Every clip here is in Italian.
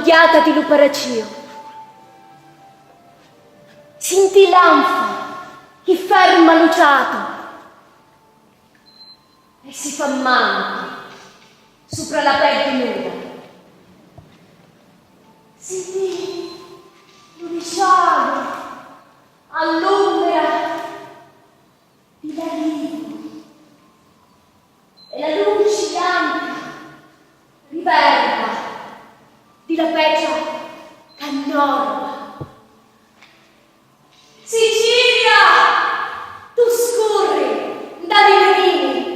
unghiata di luparacio. Scintillanza chi ferma luciato e si fa manto sopra la pelle nuda. Senti l'unisciale all'ombra di la riva e la luce bianca riverba di la peccia cannorba. Sicilia, tu scorri dai rimini.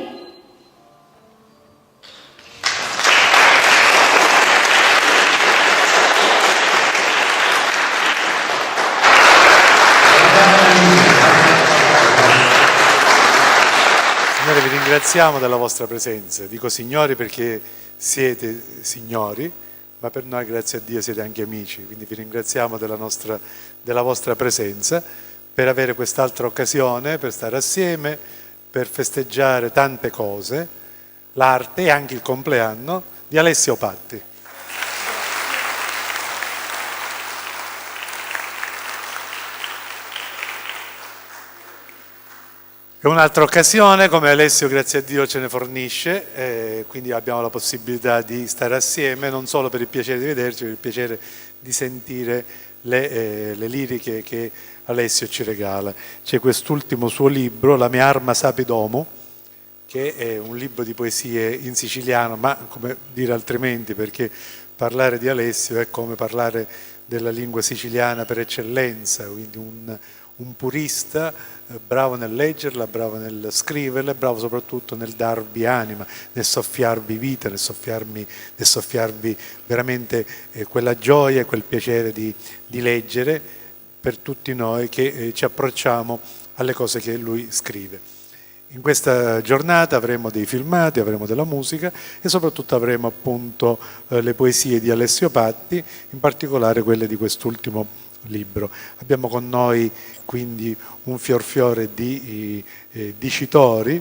Signore, vi ringraziamo della vostra presenza. Dico signori perché siete signori, ma per noi, grazie a Dio, siete anche amici. Quindi vi ringraziamo della vostra presenza, per avere quest'altra occasione, per stare assieme, per festeggiare tante cose, l'arte e anche il compleanno di Alessio Patti. È un'altra occasione, come Alessio, grazie a Dio, ce ne fornisce, quindi abbiamo la possibilità di stare assieme, non solo per il piacere di vederci, per il piacere di sentire le liriche che Alessio ci regala. C'è quest'ultimo suo libro, La mia arma sapidomo, che è un libro di poesie in siciliano, ma come dire altrimenti, perché parlare di Alessio è come parlare della lingua siciliana per eccellenza, quindi un purista, bravo nel leggerla, bravo nel scriverla, bravo soprattutto nel darvi anima, nel soffiarvi vita, nel soffiarvi veramente quella gioia e quel piacere di leggere per tutti noi che ci approcciamo alle cose che lui scrive. In questa giornata avremo dei filmati, avremo della musica e soprattutto avremo appunto le poesie di Alessio Patti, in particolare quelle di quest'ultimo libro. Abbiamo con noi quindi un fiorfiore di dicitori,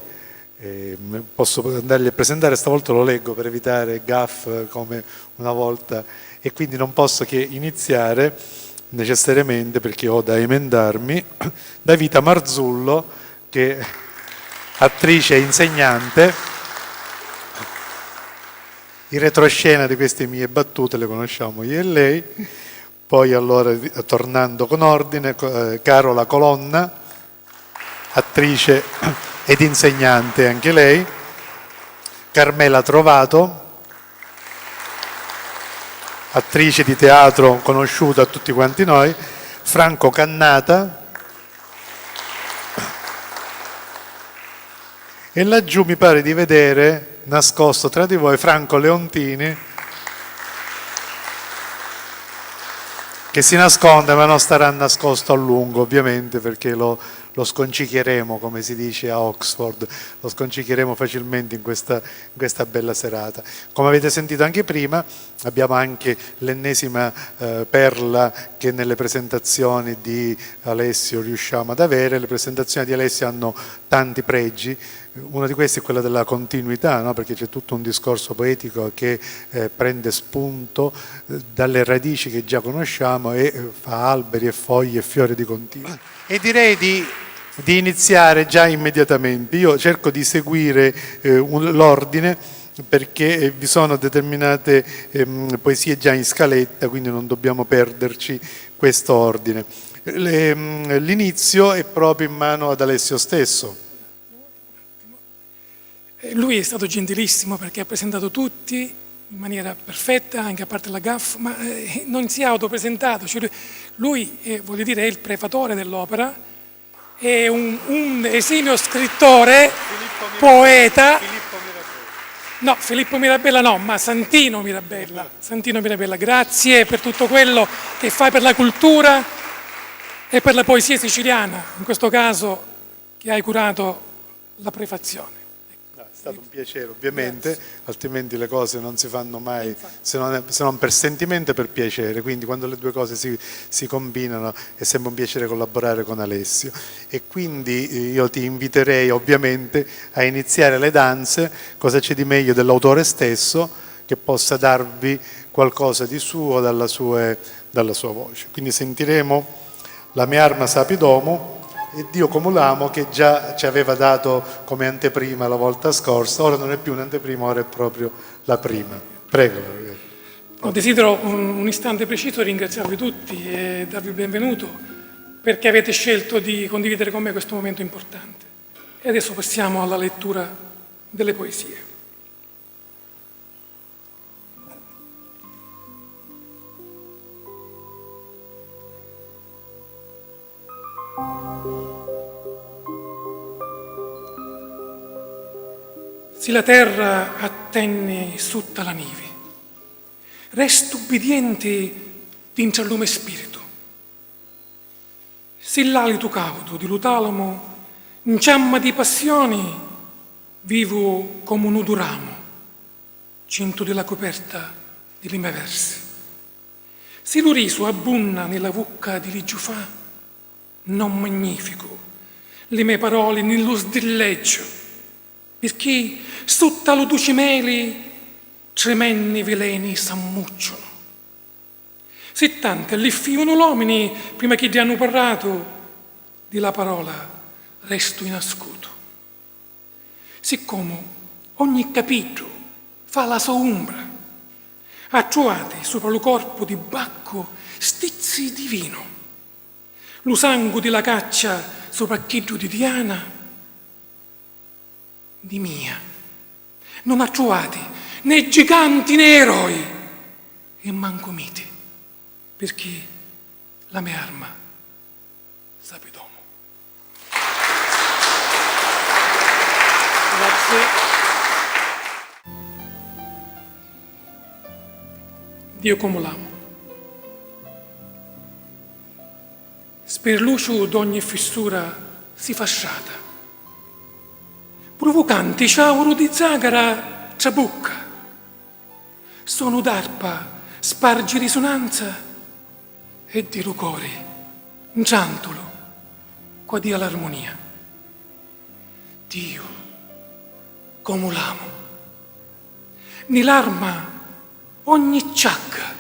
posso andarli a presentare, stavolta lo leggo per evitare gaffe come una volta, e quindi non posso che iniziare necessariamente, perché ho da emendarmi, da Vita Marzullo, che è attrice e insegnante. In retroscena di queste mie battute le conosciamo io e lei. Poi allora, tornando con ordine, Carola Colonna, attrice ed insegnante anche lei, Carmela Trovato, attrice di teatro conosciuta a tutti quanti noi, Franco Cannata, e laggiù mi pare di vedere, nascosto tra di voi, Franco Leontini, che si nasconde ma non starà nascosto a lungo, ovviamente, perché lo sconcicchieremo, come si dice a Oxford, lo sconcicchieremo facilmente in questa bella serata. Come avete sentito anche prima, abbiamo anche l'ennesima perla che nelle presentazioni di Alessio riusciamo ad avere. Le presentazioni di Alessio hanno tanti pregi. Uno di questi è quello della continuità, no? Perché c'è tutto un discorso poetico che prende spunto dalle radici che già conosciamo e fa alberi e foglie e fiori di continuo. E direi di iniziare già immediatamente. Io cerco di seguire l'ordine, perché vi sono determinate poesie già in scaletta, quindi non dobbiamo perderci questo ordine. L'inizio è proprio in mano ad Alessio stesso. Lui è stato gentilissimo perché ha presentato tutti in maniera perfetta, anche a parte la gaffa, ma non si è autopresentato. Cioè lui voglio dire, è il prefatore dell'opera, è un esimio scrittore, poeta. No, Filippo Mirabella no, ma Santino Mirabella. Santino Mirabella, grazie per tutto quello che fai per la cultura e per la poesia siciliana, in questo caso che hai curato la prefazione. È stato un piacere, ovviamente. Grazie. Altrimenti le cose non si fanno mai se non per sentimento e per piacere, quindi quando le due cose si combinano è sempre un piacere collaborare con Alessio. E quindi io ti inviterei ovviamente a iniziare le danze. Cosa c'è di meglio dell'autore stesso che possa darvi qualcosa di suo dalla sua voce. Quindi sentiremo La mia arma sapi domo e Dio come l'amo, che già ci aveva dato come anteprima la volta scorsa. Ora non è più un'anteprima, ora è proprio la prima. Prego. Desidero un istante preciso ringraziarvi tutti e darvi il benvenuto perché avete scelto di condividere con me questo momento importante. E adesso passiamo alla lettura delle poesie. Si la terra attenne sutta la nive, resto ubbidiente d'intra lume spirito. Si l'alito caudo di lutalamo, in ciamma di passioni, vivo come un uduramo, cinto della coperta di lime verse. Si lo riso abbunna nella vucca di ligiufà, non magnifico, le mie parole nello sdilleggio, perché sotto lo ducimeli tremenni veleni s'ammucciono. Se tanto all'effivano l'uomini prima che ti hanno parlato, di la parola resto inascuto. Siccome ogni capitolo fa la sua ombra, ha trovato sopra lo corpo di Bacco stizzi di vino, lo sangue della caccia sopra chidro di Diana, di mia. Non ha trovati né giganti né eroi e manco miti, perché la mia arma sape domo. Grazie. Dio come l'amo. Sperlucio d'ogni fissura si fasciata, provocanti sciauro di zagara trabucca, sono d'arpa spargi risonanza e di rucori un ciantolo qua dia l'armonia. Dio come l'amo, nell'arma ogni ciacca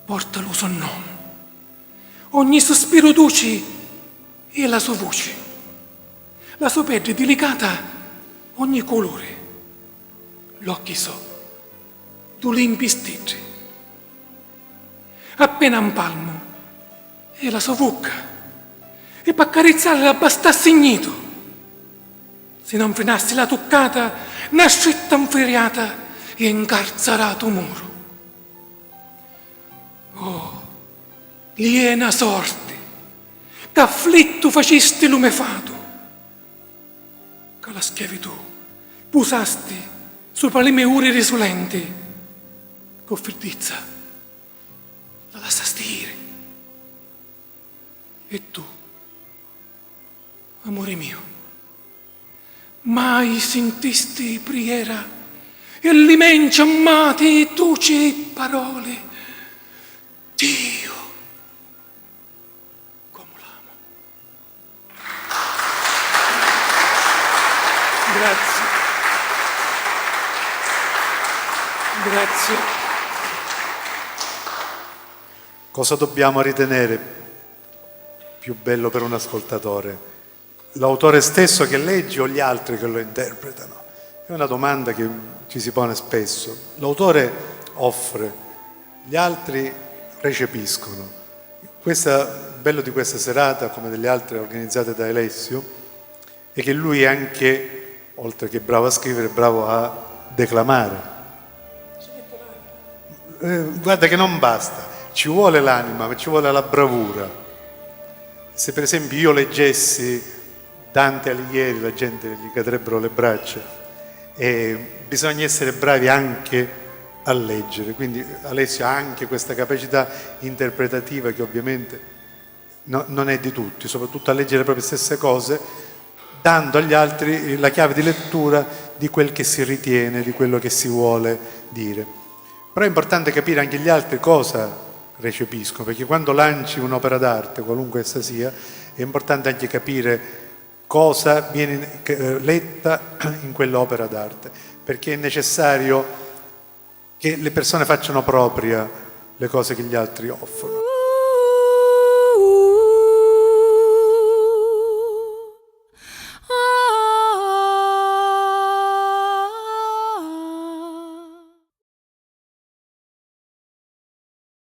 porta lo suo nome, ogni sospiro duci e la sua voce. La sua pelle delicata, ogni colore, l'occhi so, tu limpi stitri. Appena un palmo, e la sua bocca, e per accarezzarla bastasse ignito. Se non frenassi la toccata, una stretta inferiata e incarzarato muro. Oh, liena sorte, che afflitto facesti lumefato, la schiavitù pusasti sopra le mie ore risolenti, con freddezza la lasciasti ire. E tu, amore mio, mai sentisti preghiera e l'immensa amate dolci parole? Dio, come l'amo. Grazie. Grazie. Cosa dobbiamo ritenere più bello per un ascoltatore? L'autore stesso che legge o gli altri che lo interpretano? È una domanda che ci si pone spesso. L'autore offre, gli altri recepiscono. Il bello di questa serata, come delle altre organizzate da Alessio, è che lui è anche, oltre che bravo a scrivere, bravo a declamare. Guarda che non basta, ci vuole l'anima, ma ci vuole la bravura. Se per esempio io leggessi Dante Alighieri, la gente gli cadrebbero le braccia, e bisogna essere bravi anche a leggere. Quindi Alessio ha anche questa capacità interpretativa che ovviamente non è di tutti, soprattutto a leggere le proprie stesse cose, dando agli altri la chiave di lettura di quel che si ritiene, di quello che si vuole dire. Però è importante capire anche gli altri cosa recepiscono, perché quando lanci un'opera d'arte, qualunque essa sia, è importante anche capire cosa viene letta in quell'opera d'arte, perché è necessario che le persone facciano propria le cose che gli altri offrono.